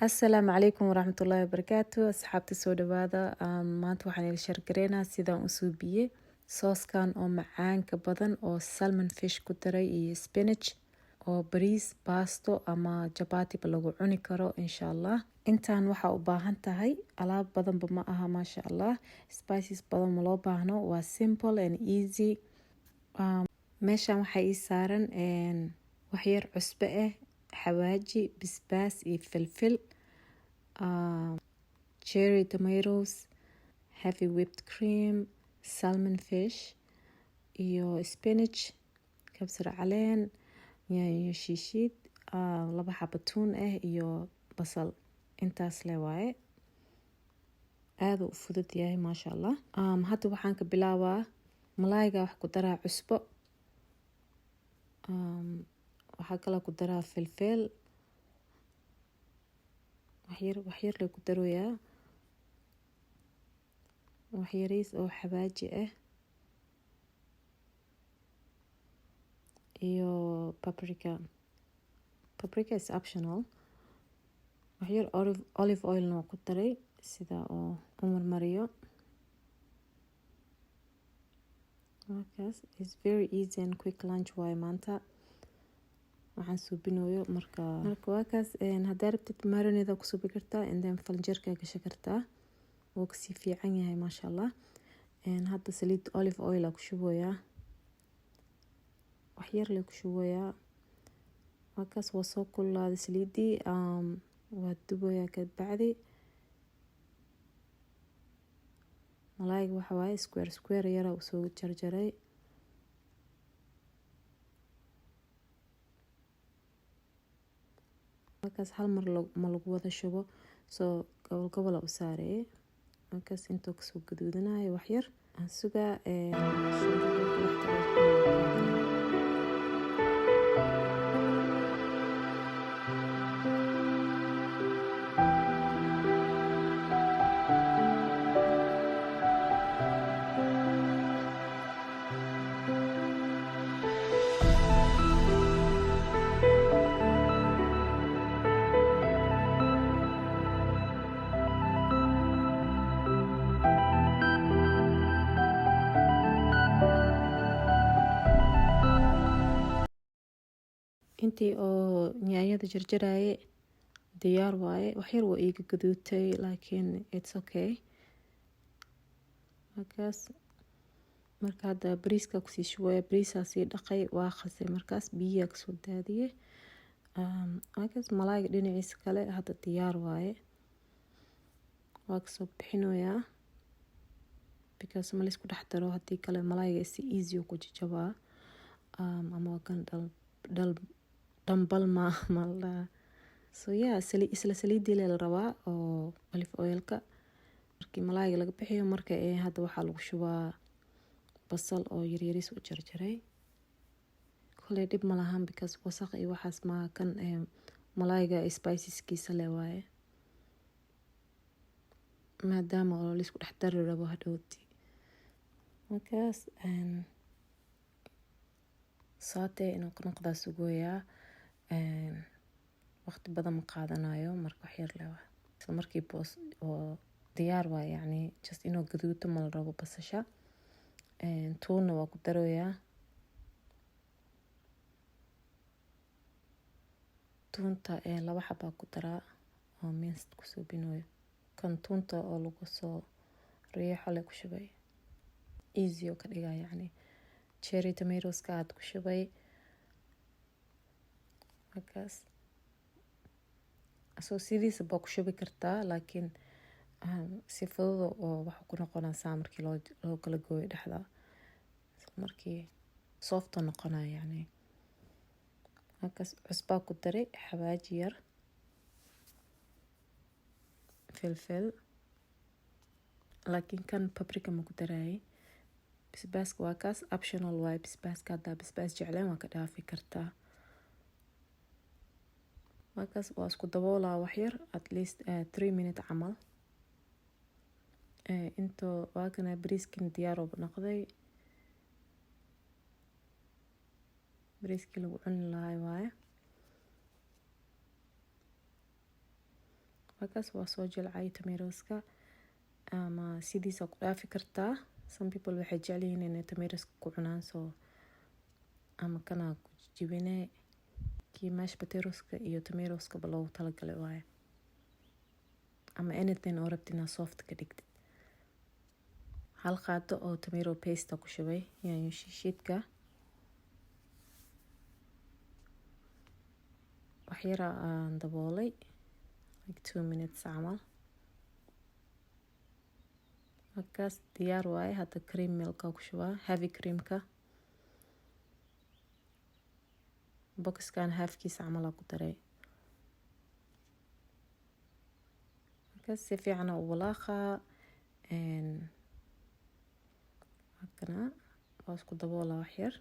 Asalaamu calaykum waraxmatullaahi wabarakaatu asxaabta soo dhawaada maanta waxaan ila shargareynaa sidaan u suubiyey sooskan oo macaanka badan oo salmon fish ku daray iyo spinach oo bariis baasto ama jabaatiba lagu cuni karo insha allah. Intaan waxaa u baahan tahay alaab badanba ma aha maasha allah, spices badan ma loo baahno, waa simple and easy. Meeshan waxaa ii saaran waxyar cusbo ah, xawaaji, basbaas iyo filfil, cherry tomatoes, heavy whipped cream, salmon fish iyo spinach, kabsar caleen, yaanyo shiishid, laba xabo tuun ah iyo basal. Intaas le waaye, aad u fudud yahay maasha allah. Hadda waxaan ka bilaabaa malaayga, wax ku daraa cusbo, waxaa kale ku daraa filfil waxyar le ku daroyaa, waxyariis oo xawaaji ah iyo paprika is optional. Waxyar olive oil na ku daray sida oo u marmariyo. Markaas is very easy and quick lunch waaye maanta waxaan suubinooyo marka waa kaas. Haddaa rabtid marinade ku suubi kartaa and then falinjeerka gashan kartaa, wuu kasii fiican yahay maasha allah. Hadda saliid olive oil ku shubayaa, waxyar le ku shubayaa. Markaas waa soo kululaaday saliidii, waa dubayaa ka bacdi. Malaayga waxa waaye square yara u soo jarjaray. Markaas hal mar ma lagu wada shubo, soo gobol u saarayay. Markaas intuu kasoo gaduudanayo waxyar aan sugaa intii oo yaanyada jarjaraaye diyaar waaye. Waxyar waa iiga gaduutay laakiin it's okay. Markaas marka hadda bariiska kusii shubaya, bariisaa sii dhaqay, waa qasay, markaas biyaha kasoo daadiyey. Markaas malaayga dhinaciisa kale hadda diyaar waaye, waa kasoo bixinoyaa because ma laysku dhex daro, haddii kale malaayga si easy ku jajabaa ama waa kan dhambal ma so yeah, isla saliidii la rabaa oo olive oilka. Markii malaayga laga bixiyo marka hadda waxaa lagu shubaa basal oo yaryariis u jarjaray. Koley dhib ma lahan because wasakh iyo waxaas ma kan malaayga spiceskiisa le waaye, maadaama oo laysku dhex dari rabo hadhowti. Markaas saate inuu ka noqdaa sugoyaa, waqti badan ma qaadanayo, marka waxyar le waa isla markii boos oo diyaar waa, yacni just inuu gaduuto ma la rabo basasha. Tuunna waa ku daroyaa, tuunta laba xabaa ku daraa oo minced ku suubinooyo. Kan tuunta oo lagu soo riixo le ku shubay, easy oo ka dhigaa, yacni cherry tomatoes ka aad ku shubay. Markaas asoo sidiisa baa ku shubi kartaa, laakiin si fudud oo waxa ku noqonaysaa markii loo kala gooyo dhexda, markii soft noqonaya yacni. Markaas cusbaa ku daray, xawaaji yar, filfil, laakiin kan paprika ma ku darayay. Basbaaska waa kaas optional waaye, basbaaska haddaa basbaas jecleen waa ka dhaafi kartaa. Markaas waa isku daboolaa waxyar at least 3 minutes camal. Intoo waa kana bariiskin diyaar oo noqday, bariiskii lagu cuni lahaa waaye. markaas waa soo jilcay tomatoeska ama sidiisa ku dhaafi kartaa. Some people waxay jecel yihiin inay tomatoeska ku cunaan soo ama kana ku jibinay kii mashed potatoeska iyo tomatoeska loogu talagalay waaye, ama anything oo rabtid inaad soft ka dhigtid. hal qaado oo tomato paste ku shubay yaanyo shiidka, wax yar aan daboolay like 2 minutes camal. markaas diyaar waaye. hadda cream milk ku shubaa, heavy creamka boxkan halfkiisa camal ku daray. markaas si fiican u walaaqaa hakana waa isku daboolaa wax yar.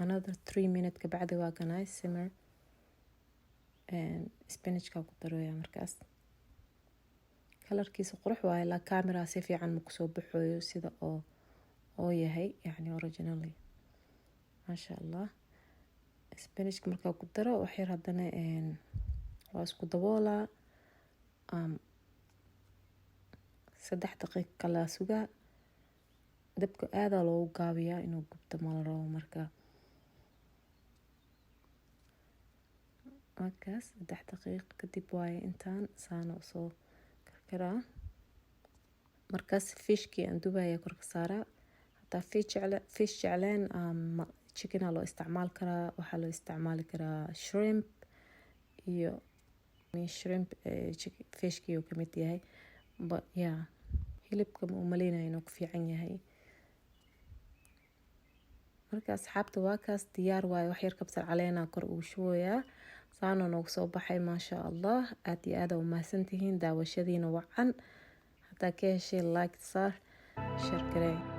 another 3 minutes ka bacdi waa ganay simmer spinachka ku daraya. markaas kalarkiisa qurux waaye, la camera si fiican ma kusoo baxooyo sida oo yahay yani originally. masha Allah. spinachka markaa ku daro wax yar haddana waa isku daboolaa 3 daqiiqo kala sugaa. dabka aada loogu gaabiyaa inuu gubto ma la rabo. markaas 3 daqiiqo kadib waaye intaan saana soo karkaraa. markaas fishkii aan dubaya korka saaraa. hataa fish jecleen chicken loo isticmaal karaa, waxaa loo isticmaali karaa shrimp iyo shrimp fishkii uu kamid yahay. but yeah, hilibka ma umaleynaya inuu ku fiican yahay. markaas asxaabta waa kaas diyaar waaye. wax yar kabsar caleena kor ugu shubayaa. saano noogu soo baxay maasha Allah. aad iyo aad u mahadsantihiin daawashadiina wacan. hadaa ka heshay like saar share garee.